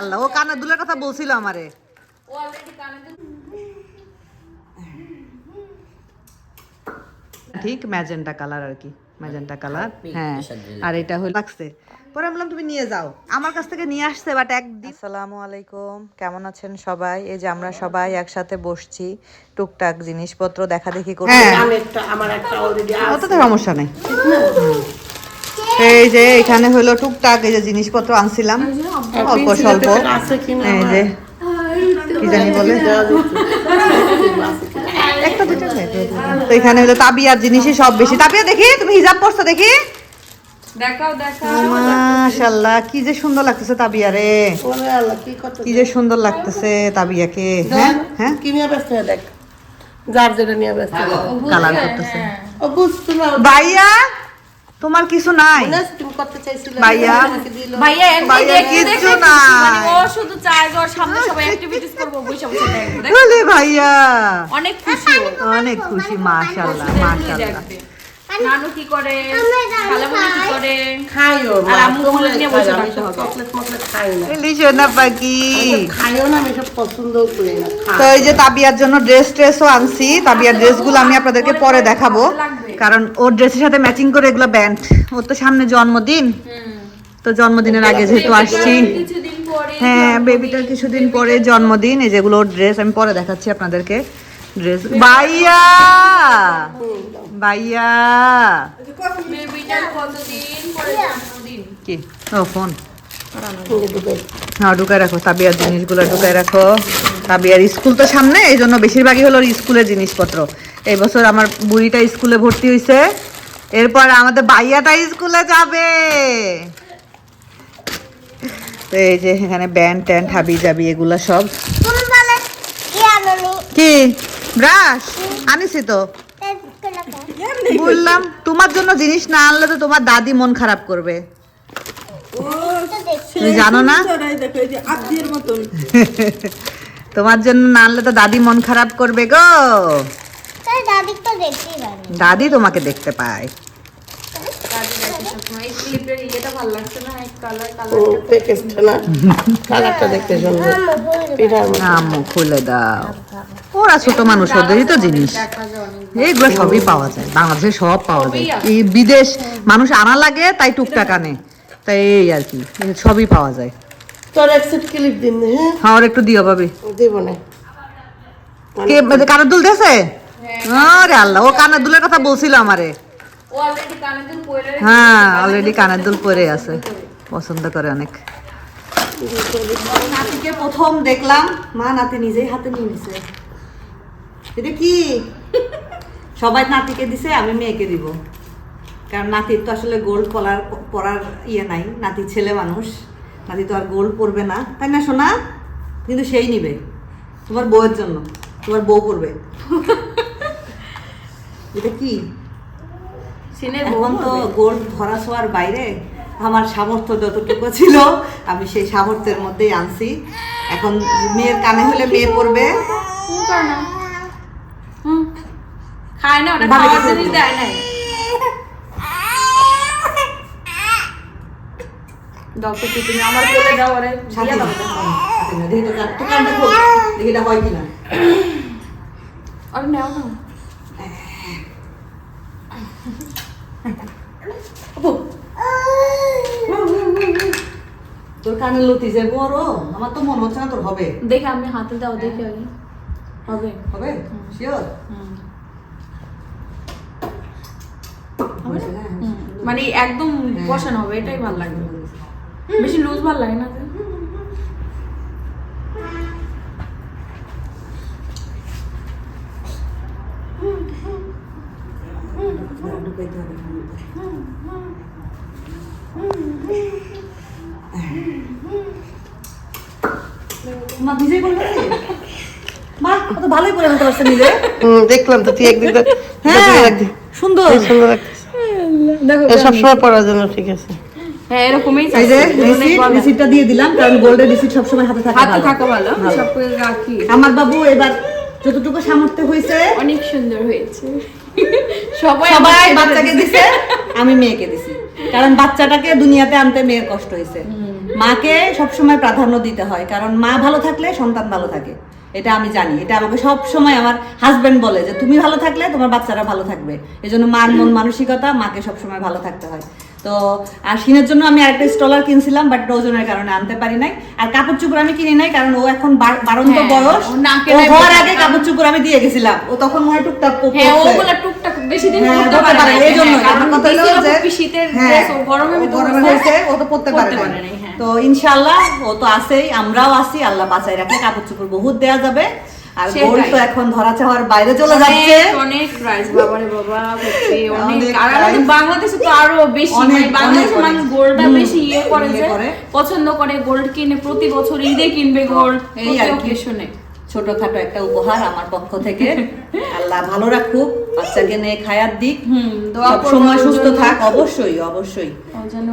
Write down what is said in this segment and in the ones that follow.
আল্লাহ ও কানের দুলের কথা বলছিল আমারে। ও অলরেডি কানের দুল ঠিক ম্যাজেন্টা কালার আর কি, ম্যাজেন্টা কালার। হ্যাঁ, আর এটা হলো লাগছে। পরে আমি বললাম তুমি নিয়ে যাও, আমার কাছ থেকে নিয়ে আসছে বাট একদিন। আসসালামু আলাইকুম, কেমন আছেন সবাই? এই যে আমরা সবাই একসাথে বসছি, টুকটাক জিনিসপত্র দেখা দেখি করছি। আমার একটা অলরেডি অত তো সমস্যা নেই। এই যে এখানে হলো টুকটাক এই যে জিনিসপত্র আনছিলাম অল্প স্বল্প। এই যে কি জানি বলে একটা দুটো, তো এখানে হলো তাবিয়ার জিনিসই সব বেশি। তাবিয়া দেখি তুমি হিজাব পরছো, দেখি দেখাও দেখাও। মাশাআল্লাহ কি যে সুন্দর লাগতেছে তাবিয়া রে, কি যে সুন্দর লাগতেছে তাবিয়াকে। হ্যাঁ হ্যাঁ, কি নিয়ে ব্যস্ত হয়ে দেখ, যার যেটা নিয়ে ব্যস্ত কালার করতেছে। ও বুঝছো না ভাইয়া তোমার কিছু নাই? তুমি করতে চাইছিলে ভাইয়া ভাইয়া এমনি ভাইয়া দেখতে কিচ্ছু দেখতে নাই। মানে ও শুধু চায় যে ওর সামনে সবাই অ্যাক্টিভিটিস করব, বসে বসে দেখবে। বলে ভাইয়া অনেক খুশি ও। অনেক খুশি, মাশাআল্লাহ মাশাআল্লাহ। নানু কি করে, খালামণি কি করে, খাইও আর আম্মু কোলে নিয়ে বসে থাকতে হবে। চকলেট মকলেট খাই না, লিশোনা পাখি। খাইও না, আমি সব পছন্দও করি না। তো এই যে তাবিয়ার জন্য ড্রেসও আনছি। তাবিয়ার ড্রেসগুলো আমি আপনাদেরকে পরে দেখাবো, কারণ ওর ড্রেসের সাথে ম্যাচিং করে এগুলো ব্যান্ড। ওর তো সামনে জন্মদিন, তো জন্মদিনের আগে যেহেতু আসছি, কিছুদিন পরে হ্যাঁ বেবিটার কিছুদিন পরে জন্মদিন। এই যেগুলো ওর ড্রেস আমি পরে দেখাচ্ছি আপনাদেরকে। ড্রেস ভাইয়া ভাইয়া বেবিটার কতদিন পরে জন্মদিন। কি ও ফোন, হ্যাঁ ঢুকায় রাখো তাবিয়ার জিনিসগুলো, ঢুকায় রাখো। তাবিয়ার স্কুল তো সামনে, এই জন্য বেশিরভাগই হলো স্কুলের জিনিসপত্র। এই বছর আমার বুড়িটা স্কুলে ভর্তি হয়েছে, এরপর আমাদের ভাইয়াটা স্কুলে যাবে। তো এই যে এখানে ব্যান্ড ট্যান্ড হাবি জাবি এগুলা সব। কি ব্রাশ আনিছি তো, বললাম তোমার জন্য জিনিস না আনলে তো তোমার দাদি মন খারাপ করবে, তুমি জানো না? তোমার জন্য না আনলে তো দাদি মন খারাপ করবে গো। দাদি তোমাকে দেখতে পায়। এই ক্লিপের ইয়েটা ভালো লাগছে না, এক কালার ও প্যাকেজটা না, কালারটা দেখতে সুন্দর। পিঠার মতো আম্মু খুলে দাও, ওরা ছোট মানুষ, ওদেরই তো জিনিস। এইগুলো সবই পাওয়া যায় বাংলাদেশে, সব পাওয়া যায়। এই বিদেশ মানুষ আনা লাগে তাই টুকটাক আনে, তাই এই আর কি, সবই পাওয়া যায়। তোর এক সেট ক্লিপ দিন। হ্যাঁ হ্যাঁ ওর একটু দিও ভাবি। দেব না, কে কানের দুল দিয়েছে? আরে আল্লাহ, ও কানের দুলের কথা বলছিল আমারে। ও অলরেডি কানের দুল পরে হ্যাঁ অলরেডি কানের দুল পরে আছে, পছন্দ করে অনেক। নাতিকে প্রথম দেখলাম, মা নাতি নিজেই হাতে নিয়ে নিছে। এটা কি সবাই নাতিকে দিছে, আমি মেয়েকে দিব, কারণ নাতির তো আসলে গোল্ড কলার পরার ইয়ে নাই। নাতি ছেলে মানুষ, নাতি তো আর গোল্ড পরবে না, তাই না সোনা? কিন্তু সেই নিবে তোমার বউয়ের জন্য, তোমার বউ পরবে। এটা কি? এখন তো গোল্ড ধরা ছোঁয়ার বাইরে, আমার সামর্থ্য যতটুকু ছিল আমি সেই সামর্থ্যের মধ্যেই আনছি। এখন মেয়ের কানে হলে মেয়ে পড়বে, খায় না, ওটা ভালো খাওয়ার কিছু জিনিস দেয় নাই। দাও তো কি, তুমি আমার কোলে দাও, আরে সাথে দিয়া দাও। দেখি তো কানটা খোল, দেখি এটা হয় কিনা। আরে নাও না। তোর কানের লতি যে বড়, আমার তো মনে হচ্ছে না তোর হবে। দেখে আমি হাতে দাও, দেখে আগে হবে। হবে শিওর? মানে একদম বসানো হবে, এটাই ভালো লাগবে। বেশি লুজ ভালো লাগে না যে। মা নিজেই বলবে মা কত ভালোই পরে আনতে পারছে নিজে। দেখলাম তো তুই একদিন তো হ্যাঁ সুন্দর সুন্দর লাগছে। দেখো সবসময় পরার জন্য ঠিক আছে। হ্যাঁ এরকমই এই যে রিসিপ্টটা দিয়ে দিলাম, কারণ গোল্ডের রিসিপ্ট সবসময় হাতে থাকে, হাতে থাকা ভালো, সব করে রাখি। আমার বাবু এবার যতটুকু সামর্থ্য হয়েছে অনেক সুন্দর হয়েছে। সবাই বাচ্চাকে দিছে, আমি মেয়েকে দিছি, কারণ বাচ্চাটাকে দুনিয়াতে আনতে মেয়ের কষ্ট হয়েছে। মাকে সবসময় প্রাধান্য দিতে হয়, কারণ মা ভালো থাকলে সন্তান ভালো থাকে, এটা আমি জানি। এটা আমাকে সব সময় আমার হাজবেন্ড বলে যে তুমি ভালো থাকলে তোমার বাচ্চারা ভালো থাকবে। এজন্য মার মন মানসিকতা, মাকে সবসময় ভালো থাকতে হয়। তো আর শিনের জন্য আমি আরেকটা স্টলার কিনছিলাম, বাট ওজনের কারণে আনতে পারি নাই। আর কাপড় চোপড় আমি কিনি নাই, কারণ ও এখন বারন্ত হ্যাঁ, বয়স। ও না ও কেনাই হওয়ার ভালো। আগে কাপড় চোপড় আমি দিয়ে গেছিলাম, ও তখন মনে হয় টুকটাক হ্যাঁ পরছে। ওগুলা টুকটাক বেশি দিন হ্যাঁ, পরতে পরতে পারে পারে না, এই জন্য। হ্যাঁ, কারণ আমার কথা হলো দিছিল যে খুব শীতের হ্যাঁ, ড্রেস ও গরমে ও ভিতরে গরমে হয়েছে, ও তো পরতে পারে পরতে না। পারে নাই, হ্যাঁ। তো ইনশাআল্লাহ ও তো আছেই, আমরাও আছি, আল্লাহ বাঁচাই রাখলে কাপড় চোপড় বহুত দেয়া যাবে। আর সেটাই। গোল্ড তো এখন ধরা চাওয়ার বাইরে চলে যাচ্ছে। অনেক প্রাইস, বাবারে বাবা, সত্যি অনেক। অনেক আর আমাদের price। বাংলাদেশে তো আরো বেশি, অনেক, মানে বাংলাদেশের অনেক, মানুষ অনেক। গোল্ডটা বেশি করে ইয়ে যে করে। পছন্দ করে, গোল্ড কিনে প্রতি বছর ঈদে কিনবে গোল্ড, এই প্রতি আর কি। অকেশনে। ছোটখাটো একটা উপহার আমার পক্ষ থেকে। আল্লাহ ভালো রাখুক, বাচ্চাকে নিয়ে খায়াত দিক, দোয়া সব করবো সময় ওর সুস্থ জন্য। থাক। অবশ্যই অবশ্যই ও যেন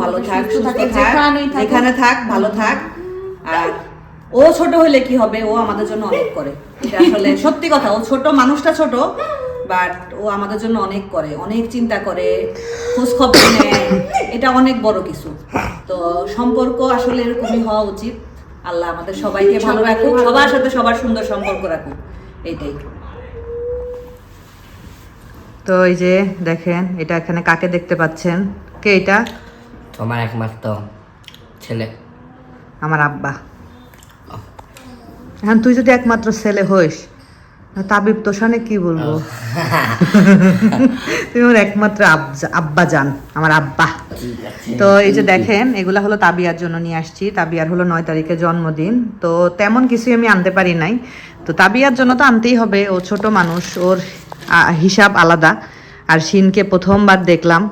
ভালো থাক, সুস্থ সুস্থ থাকে, থাক, যেখানেই থাকুক। যেখানে থাক ভালো থাক। আর ও ছোট হলে কি হবে, ও আমাদের জন্য অনেক করে। এটা আসলে সত্যি কথা, ও ছোট, মানুষটা ছোট, বাট ও আমাদের জন্য অনেক করে, অনেক চিন্তা করে, খোঁজ খবর নেয়। এটা অনেক বড় কিছু। তো সম্পর্ক আসলে এরকমই হওয়া উচিত। আল্লাহ আমাদের সবাইকে ভালো রাখুক, সবার সাথে সবার সুন্দর সম্পর্ক রাখুক, এইটাই। তো এই যে দেখেন, এটা এখানে কাকে দেখতে পাচ্ছেন? কে এটা? তোমার একমাত্র ছেলে। আমার আব্বা। এখন তুই যদি একমাত্র ছেলে হইস, তাবিব তোর সামনে কি বলবো? তুমি আমার একমাত্র আব্বা জান, আমার আব্বা। তো এই যে দেখেন, এগুলা হলো তাবিয়ার জন্য নিয়ে আসছি। তাবিয়ার হলো 9 তারিখে জন্মদিন, তো তেমন কিছুই আমি আনতে পারি নাই। তো তাবিয়ার জন্য তো আনতেই হবে, ও ছোট মানুষ, ওর হিসাব আলাদা। আর শিনকে প্রথমবার দেখলাম,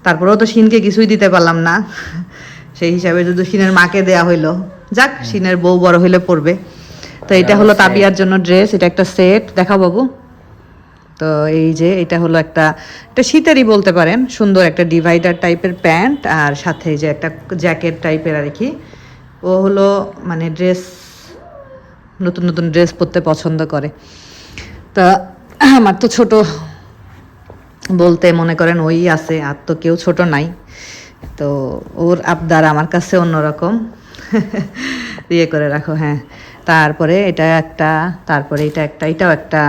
তারপরেও তো শিনকে কিছুই দিতে পারলাম না। সেই হিসাবে যদি শিনের মাকে দেয়া হইলো, যাক, শিনের বউ বড় হইলে পড়বে। তো এটা হলো তাবিয়ার জন্য ড্রেস, এটা একটা সেট, দেখাও বাবু। তো এই যে এটা হলো একটা শীতেরই বলতে পারেন, সুন্দর একটা ডিভাইডার টাইপের প্যান্ট, আর সাথে এই যে একটা জ্যাকেট টাইপের আর কি। ও হলো মানে ড্রেস, নতুন নতুন ড্রেস পরতে পছন্দ করে। তা আমার তো ছোট বলতে মনে করেন ওই আছে, আর তো কেউ ছোট নাই। তো ওর আবদার আমার কাছে অন্যরকম। ইয়ে করে রাখো, হ্যাঁ। তারপরে এটা একটা, তারপরে এটা একটা, এটাও একটা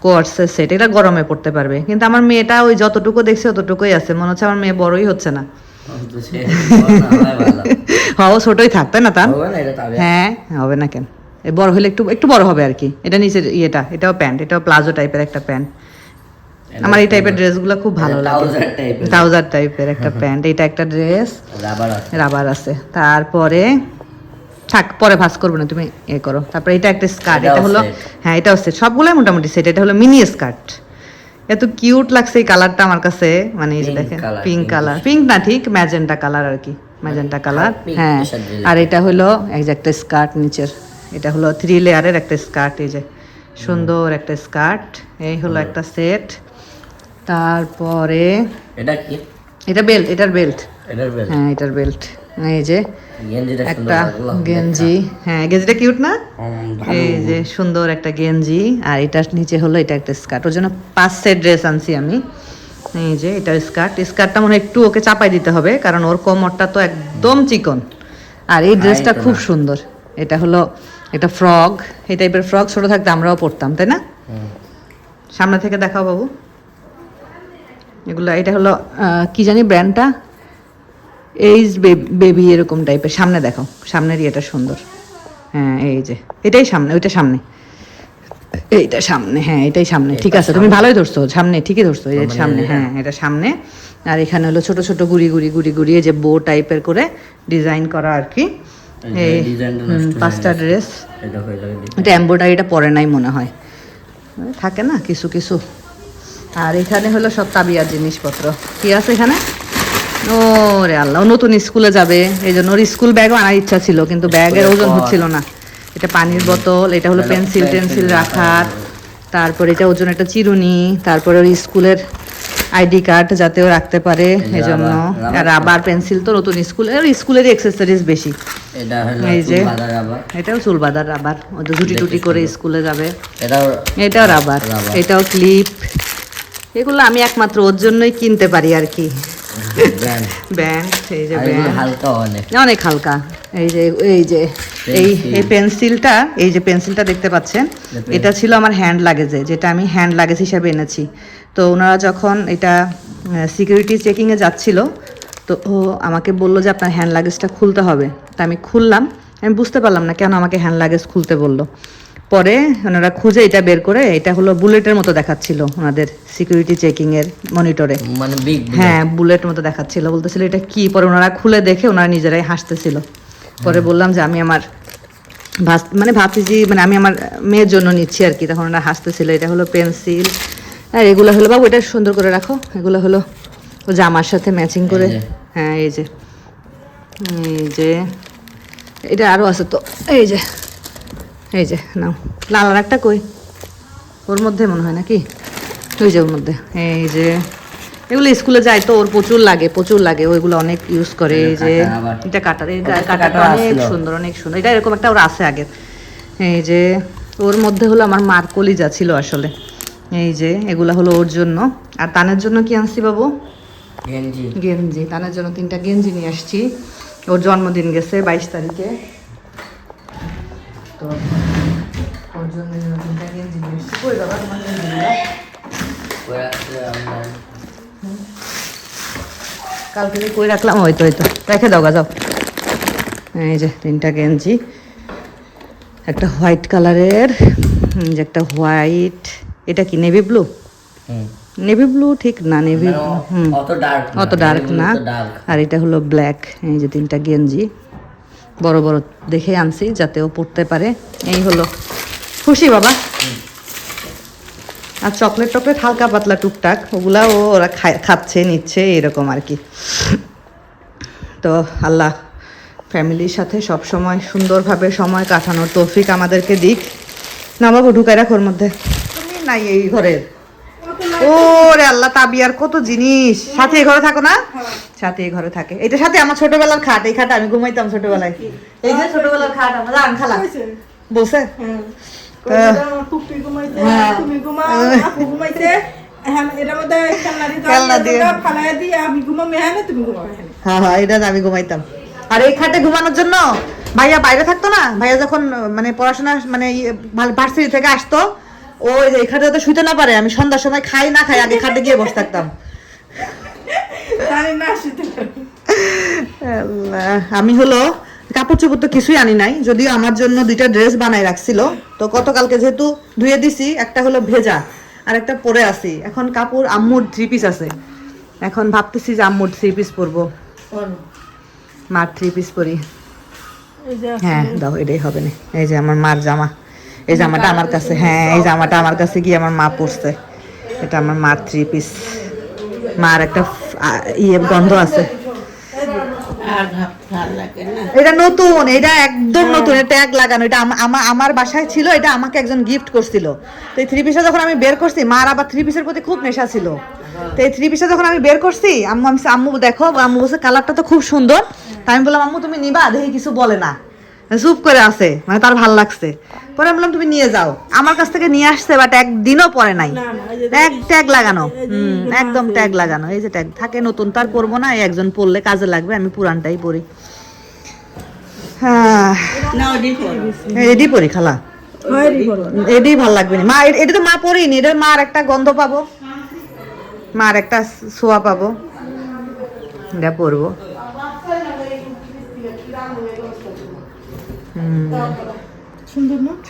কোয়ার্সের সেট। এটা গরমে পড়তে পারবে, কিন্তু আমার মেয়েটা ওই যতটুকু দেখছে অতটুকুই আছে, মনে হচ্ছে আমার মেয়ে বড়ই হচ্ছে না। হ্যাঁ, ও ছোটই থাকতে না তার। হ্যাঁ, হবে না কেন, বড় হলে একটু একটু বড় হবে আর কি। এটা নিচের ইয়েটা, এটাও প্যান্ট, এটাও প্লাজো টাইপের একটা প্যান্ট। আমার এই টাইপের ড্রেসগুলো খুব ভালো লাগে, ট্রাউজার টাইপের একটা প্যান্ট। এটা একটা ড্রেস, রাবার আছে। তারপরে থাক, পরে ভাঁজ করবো না, তুমি এ করো। তারপরে এটা একটা স্কার্ট, এটা হলো, হ্যাঁ এটাও সেট, সবগুলোই মোটামুটি সেট। এটা হলো মিনি স্কার্ট, এত কিউট লাগছে এই কালারটা আমার কাছে। মানে এই যে দেখেন, পিঙ্ক কালার, পিঙ্ক না ঠিক ম্যাজেন্টা কালার আর কি, ম্যাজেন্টা কালার, হ্যাঁ। আর এটা হলো একটা স্কার্ট নিচের, এটা হলো 3 লেয়ারের একটা স্কার্ট, এই যে সুন্দর একটা স্কার্ট। এই হলো একটা সেট। তারপরে এটা কি? এটা বেল্ট, এটার বেল্ট, এটার বেল। হ্যাঁ এটার বেল্ট। এই যে গেঞ্জিটা সুন্দর একটা লাগলো। গেঞ্জি, হ্যাঁ গেঞ্জিটা কিউট না? ভালো। এই যে সুন্দর একটা গেঞ্জি, আর এটার নিচে হলো এটা একটা স্কার্ট। ওর জন্য 5 সেট ড্রেস আনছি আমি। এই যে এটা স্কার্ট, স্কার্টটা মনে হয় একটু ওকে চাপাই দিতে হবে, কারণ ওর কোমরটা তো একদম চিকন। আর এই ড্রেসটা খুব সুন্দর। এটা হলো এটা ফ্রক, এই টাইপের ফ্রক ছোট থাকতে আমরাও পরতাম, তাই না? সামনে থেকে দেখাও বাবু এগুলো। এটা হলো কি জানি ব্র্যান্ডটা, এইজ বেবি এরকম টাইপের। সামনে দেখো, সামনের ইয়েটা সুন্দর, হ্যাঁ এই যে এটাই সামনে, ওইটা সামনে, এইটা সামনে, হ্যাঁ এটাই সামনে, ঠিক আছে, তুমি ভালোই ধরছো, সামনে ঠিকই ধরছো, এই সামনে, হ্যাঁ এটা সামনে। আর এখানে হলো ছোট ছোট গুড়ি গুড়ি গুড়ি গুড়ি, এই যে বো টাইপের করে ডিজাইন করা আর কি। এই 5টা ড্রেস। এটা এমব্রয়ডারিটা পরে নাই মনে হয়, থাকে না কিছু কিছু। আর এখানে হলো সব তাবিয়ার জিনিসপত্র। কি আছে এখানে? ও রে আল্লাহ, ও নতুন স্কুলে যাবে, এই জন্য ওর স্কুল ব্যাগও আনার ইচ্ছা ছিল, কিন্তু ব্যাগের ওজন হচ্ছিল না। এটা পানির বোতল, এটা হলো পেন্সিল টেন্সিল রাখার, তারপর এটা ওজন একটা চিরুনি, তারপরে ওর স্কুলের আইডি কার্ড যাতে ও রাখতে পারে এজন্য। আর রাবার পেন্সিল তো নতুন স্কুলেরই অ্যাক্সেসরিজ বেশি। এই যে এটাও চুল বাঁধার রাবার, ও তো ঝুটি টুটি করে স্কুলে যাবে। এটাও রাবার, এটাও ক্লিপ। এগুলো আমি একমাত্র ওর জন্যই কিনতে পারি আর কি, ব্র্যান্ড ব্যান্ড, এই যে আর এগুলো ব্যান্ড হালকা অনেক অনেক হালকা। এই যে এই পেন্সিলটা, এই যে পেন্সিলটা দেখতে পাচ্ছেন, এটা ছিল আমার হ্যান্ড লাগেজে, যেটা আমি হ্যান্ড লাগেজ হিসাবে এনেছি। তো ওনারা যখন এটা সিকিউরিটি চেকিংয়ে যাচ্ছিল, তো ও আমাকে বললো যে আপনার হ্যান্ড লাগেজটা খুলতে হবে। তা আমি খুললাম, আমি বুঝতে পারলাম না কেন আমাকে হ্যান্ড লাগেজ খুলতে বললো। পরে ওনারা খুঁজে এটা বের করে, এটা হলো বুলেটের মতো দেখাচ্ছিল ওনাদের সিকিউরিটি চেকিংয়ের মনিটরে। মানে বিগ হ্যাঁ, বুলেট মতো দেখাচ্ছিল, বলতেছিল এটা কি। পরে ওনারা খুলে দেখে ওনারা নিজেরাই হাসতেছিল। পরে বললাম যে আমি আমার ভাতিজি মানে আমি আমার মেয়ের জন্য নিচ্ছি আর কি। তখন ওনারা হাসতেছিল। এটা হলো পেন্সিল, আর এগুলো হলো, বাবু এটা সুন্দর করে রাখো, এগুলো হলো ও জামার সাথে ম্যাচিং করে। এই যে। হ্যাঁ, এই যে এটা আরও আছে তো, এই যে নাও। লাল আর একটা কই, ওর মধ্যে মনে হয় নাকি, ওই যে ওর মধ্যে। এই যে এগুলো স্কুলে যায় তো ওর প্রচুর লাগে, ওইগুলো অনেক ইউজ করে। এই যে কাটা আবার। এটা কাটার, এই ওটা কাটাটা কাটা অনেক আসলো। সুন্দর, অনেক সুন্দর। এটা এরকম একটা ওর আছে আগে। এই যে ওর মধ্যে হলো আমার মার কলিজা ছিল আসলে। এই যে এগুলা হলো ওর জন্য। আর তানের জন্য কি আনছি বাবু? গেঞ্জি গেঞ্জি। তানের জন্য 3টা গেঞ্জি নিয়ে আসছি। ওর জন্মদিন গেছে 22 তারিখে, তো ওর জন্য 3টা গেঞ্জি নিয়ে আসছি। কই বাবা তোমার গেঞ্জিগুলো? কালকে যে কই রাখলাম, ওই তো রেখে দাও গা, যাও। এই যে 3টা গেঞ্জি, একটা হোয়াইট কালারের, যে একটা হোয়াইট, এটা কি নেভি ব্লু? নেভি ব্লু ঠিক না, নেভি অত ডার্ক না। আর এটা হলো ব্ল্যাক। এই যে 3টা গেঞ্জি বড় বড় দেখে আনছি যাতে ও পড়তে পারে। এই হলো খুশি বাবা। আর চকলেট টকলেট হালকা পাতলা টুকটাক ওগুলা ওরা খাচ্ছে নিচ্ছে এরকম আর কি। তো আল্লাহ ফ্যামিলির সাথে সব সময় সুন্দরভাবে সময় কাটানোর তৌফিক আমাদেরকে দিক। না বাবু ঢুকাই রাখো ওর মধ্যে, তুমি নাই এই ঘরের। ওরে আল্লাহ, তাবিয়ার কত জিনিস। সাথে এই ঘরে থাকো না? সাথে এই ঘরে থাকে। এটা সাথে আমার ছোটবেলার খাট, এই খাটে আমি ঘুমাইতাম ছোটবেলায়। এই যে ছোটবেলার খাট আমার রান খালা বসে। হ্যাঁ, এটা আমি ঘুমাইতাম। আর এই খাটে ঘুমানোর জন্য ভাইয়া বাইরে থাকতো না, ভাইয়া যখন মানে পড়াশোনা মানে ভার্সিটি থেকে আসতো, ও এই খাটে যাতে শুইতে না পারে, আমি সন্ধ্যার সময় খাই না খাই আগে খাটে গিয়ে বসে থাকতাম। আমি হলো কাপড় চোপড় তো কিছুই আনি নাই, যদিও আমার জন্য 2টা ড্রেস বানাই রাখছিল। তো গতকালকে যেহেতু ধুয়ে দিছি, একটা হলো ভেজা আর একটা পরে আসি। এখন কাপড় আম্মুর 3 পিস আছে, এখন ভাবতেছি যে আম্মুর 3 পিস পরবো, মার 3 পিস পরি। হ্যাঁ দাও, এটাই হবে না। এই যে আমার মার জামা, এই জামাটা আমার কাছে, হ্যাঁ এই জামাটা আমার কাছে গিয়ে আমার মা পরছে। এটা আমার মার 3 পিস। মার একটা গন্ধ আছে। এটা নতুন, এটা একদম নতুন, ট্যাগ লাগানো। এটা আমার বাসায় ছিল, এটা আমাকে একজন গিফট করছিল। তো এই 3 পিসটা যখন আমি বের করছি, মার আবার 3 পিসের প্রতি খুব নেশা ছিল। তো এই 3 পিসটা যখন আমি বের করছি, আম্মু দেখো, আম্মু বলছে কালারটা তো খুব সুন্দর। তাই আমি বললাম আম্মু তুমি নিবা, দেখি কিছু বলে না, চুপ করে আছে, মানে তার ভাল লাগছে। পরে আমি বললাম তুমি নিয়ে যাও। আমার কাছ থেকে নিয়ে আসছে, বাট একদিনও পরে নাই। ট্যাগ লাগানো, একদম ট্যাগ লাগানো। এই যে ট্যাগ থাকে নতুন, তার পরবো না, একজন পরলে কাজে লাগবে, আমি পুরানটাই পরি। হ্যাঁ, এডি পরি খালা, এডি ভাল লাগবে না মা। এটা তো মা পরিনি, এটা মার একটা গন্ধ পাবো, মার একটা ছোঁয়া পাবো, এটা পরবো।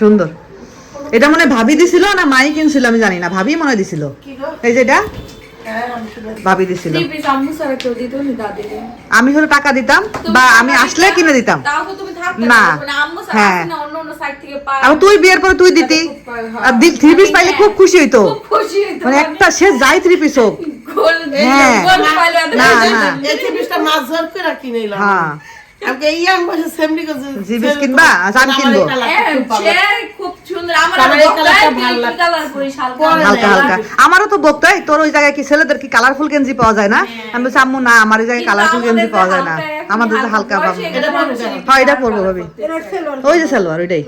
সুন্দর। এটা মনে ভাবি দিছিল না মাই কিনছিল, আমি জানি না, ভাবি মনে দিছিল। এই যে এটা ভাবি দিছিল, আমি হলো টাকা দিতাম বা আমি আসলে কিনে দিতাম না। হ্যাঁ, আর তুই বিয়ের পরে তুই দিতি, আর 3 পিস পাইলে খুব খুশি হইতো, মানে একটা সে যাই 3 পিস হোক। হ্যাঁ, না হ্যাঁ, জিবিস কিনবা, আমি কিনবো হালকা হালকা। আমারও তো বলতো তোর ওই জায়গায় কি ছেলেদের কি কালারফুল গেঞ্জি পাওয়া যায় না? আমি বলছি আম্মু না, আমার ওই জায়গায় কালারফুল গেঞ্জি পাওয়া যায় না, আমাদের তো হালকা পাবো। হ্যাঁ, এটা পরবো ভাবি, ওই যে সালোয়ার ওইটাই।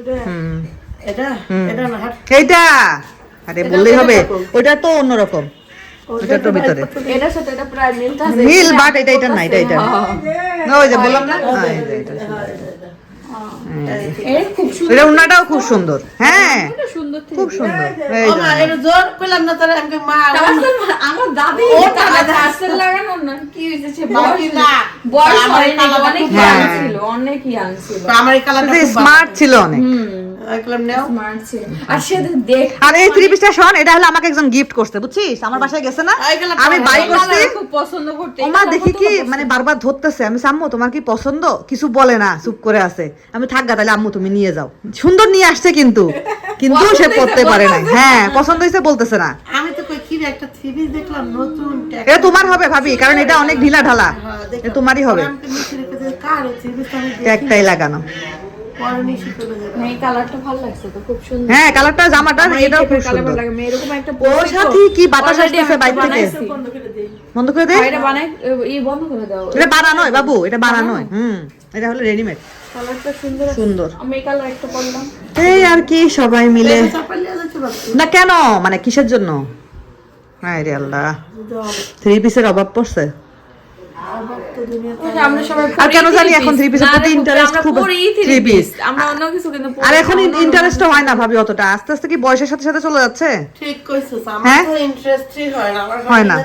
এইটা আরে বললেই হবে, ওইটা তো অন্যরকম। এটা তো ভিতরে এটার সাথে এটা প্রায় মিলটা আছে মিল বাট এটা না এটা না ওই যে বললাম না হ্যাঁ, এই যে এটা এই খুব সুন্দর এটা উন্নাটাও খুব সুন্দর হ্যাঁ এটা সুন্দর থেকে খুব সুন্দর এই ও যে মা এর জোর কইলাম না তারে আমি মা আমার দাদি ও এটা টাকা হাসতে লাগানো না কি হইছে সে বাকি না। বয়স আমার হয়নি কালারটা অনেক খুব ইয়াং ভালো। ছিল অনেক ইয়াং ছিল আমার এই কালারটা খুব স্মার্ট ছিল অনেক কইলাম নাও স্মার্ট ছিল আর সে দেখ আর এই থ্রি পিসটা শোন এটা হলো আমাকে একজন গিফট করছে বুঝছিস আমার বাসায় গেছে না এই কালারটা আমি ভালো। বাই করছি খুব পছন্দ করতে ওমা দেখি কি মানে বারবার ধরতেছে আমি আম্মু তোমার কি পছন্দ কিছু বলে না চুপ করে আছে আমি থাক গা তাহলে আম্মু তুমি নিয়ে যাও সুন্দর নিয়ে আসছে কিন্তু সে পড়তে পারে না হ্যাঁ পছন্দ হয়েছে বলতেছে না আমি তো কই কি রে, একটা থ্রি দেখলাম নতুন ট্যাগ। এটা তোমার হবে ভাবি কারণ এটা অনেক ঢিলা ঢালা হ্যাঁ, দেখলাম। এটা তোমারই হবে আমি তো নিচে রেখেছি, কার থ্রি আমি দেখি একটাই লাগানো পরে নিশি করে দেব। এই কালারটা ভালো লাগছে তো খুব সুন্দর হ্যাঁ কালারটা জামাটা এটাও খুব কালার সুন্দর লাগে এরকম একটা ওর সাথে কি বাতাস আসতেছে বাইরে থেকে বন্ধ করে দেই। বন্ধ করে দে এটা বানাই এই বন্ধ করে দাও এটা বানানোই বাবু এটা বানানোই এটা হলো রেডিমেড কালারটা সুন্দর আছে। সুন্দর আমি এই কালার একটা পরলাম এই আর কি সবাই মিলে চাপা লিয়ে যাচ্ছে বাচ্চা। না কেন মানে কিসের জন্য হায় রে আল্লাহ থ্রি পিসের অভাব পড়ছে আমরা সবাই আর কেন জানি এখন থ্রি পিসের প্রতি ইন্টারেস্ট খুব থ্রি পিস আমরা অন্য কিছু কিন্তু আর এখন ইন্টারেস্ট হয় না ভাবি অতটা আস্তে আস্তে কি বয়সের সাথে সাথে চলে যাচ্ছে ঠিক কইছিস, আমার হ্যাঁ? তো ইন্টারেস্টই হয় না। আমার হয় না।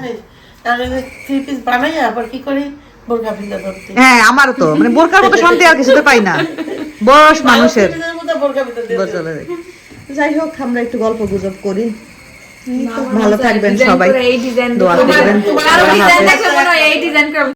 তাহলে থ্রি পিস বানাই আবার কি করি বোরকা পিন্দা ধরতে। হ্যাঁ আমারও তো মানে বোরকার মতো শান্তি আর কিছুতে পাই না বয়স মানুষের পিসের মধ্যে বোরকা পিন্দা দিয়ে দেব। চলে যায়। যাই হোক আমরা একটু গল্প গুজব করি ভালো থাকবেন সবাই এই ডিজাইন দোয়া করবেন কারো ডিজাইন দেখলে মনে হয় এই ডিজাইন